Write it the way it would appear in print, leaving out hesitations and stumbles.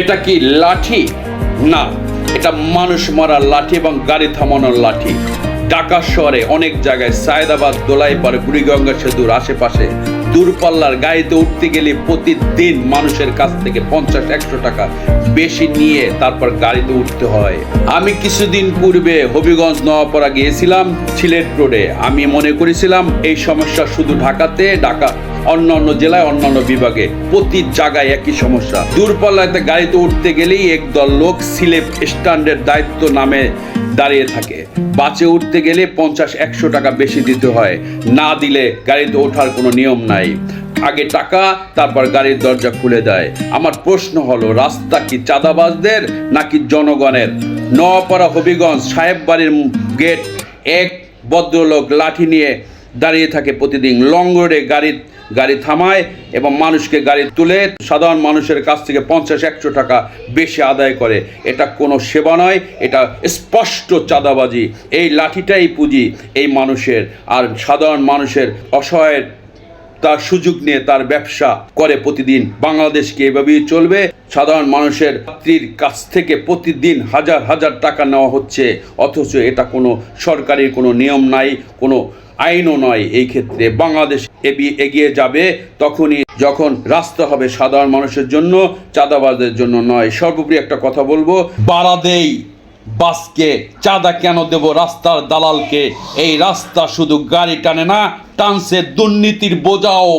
এটা কি লাঠি? না, এটা মানুষ মারার লাঠি এবং গাড়ি থামানোর লাঠি। ঢাকা শহরে অনেক জায়গায় সায়েদাবাদ, দোলাইপাড়, বুড়িগঙ্গা সেতুর আশেপাশে দূরপাল্লার গাড়িতে উঠতে গেলে প্রতিদিন মানুষের কাছ থেকে 50-100 টাকা বেশি নিয়ে তারপর গাড়িতে উঠতে হয়। আমি কিছুদিন পূর্বে হবিগঞ্জ নওয়াপাড়া গিয়েছিলাম সিলেট রোডে। আমি মনে করেছিলাম এই সমস্যা শুধু ঢাকাতে, ঢাকা অন্যান্য জেলায়, অন্যান্য বিভাগে প্রতি জায়গায় একই সমস্যা। দূরপাল্লাতে গাড়িতে উঠতে গেলেই একদল লোক সিলেট স্ট্যান্ডের দায়িত্ব নামে দাঁড়িয়ে থাকে। বাসে উঠতে গেলে 50-100 টাকা বেশি দিতে হয়, না দিলে গাড়িতে ওঠার কোনো নিয়ম নাই। আগে টাকা, তারপর গাড়ির দরজা খুলে দেয়। আমার প্রশ্ন হলো, রাস্তা কি চাঁদাবাজদের নাকি জনগণের? নওয়াপাড়া হবিগঞ্জ সাহেব বাড়ির গেট এক ভদ্রলোক লাঠি নিয়ে দাঁড়িয়ে থাকে প্রতিদিন। লং রোডে গাড়ি থামায় এবং মানুষকে গাড়ি তুলে সাধারণ মানুষের কাছ থেকে 50-100 টাকা বেশি আদায় করে। এটা কোনো সেবা নয়, এটা স্পষ্ট চাঁদাবাজি। এই লাঠিটাই পুঁজি এই মানুষের, আর সাধারণ মানুষের অসহায়ের তার সুযোগ নিয়ে তার ব্যবসা করে প্রতিদিন। বাংলাদেশকে এভাবেই চলবে। সাধারণ মানুষের যাত্রীর কাছ থেকে প্রতিদিন হাজার হাজার টাকা নেওয়া হচ্ছে, অথচ এটা কোনো সরকারি কোনো নিয়ম নাই, কোনো আইনও নয়। এই ক্ষেত্রে বাংলাদেশ এগিয়ে যাবে তখনই যখন রাস্তা হবে সাধারণ মানুষের জন্য, চাঁদাবাজদের জন্য নয়। সর্বোপরি একটা কথা বলবো, বাড়া দেই বাসকে, চাঁদা কেন দেব রাস্তার দালালকে? এই রাস্তা শুধু গাড়ি টানে না, টানছে দুর্নীতির বোঝাও।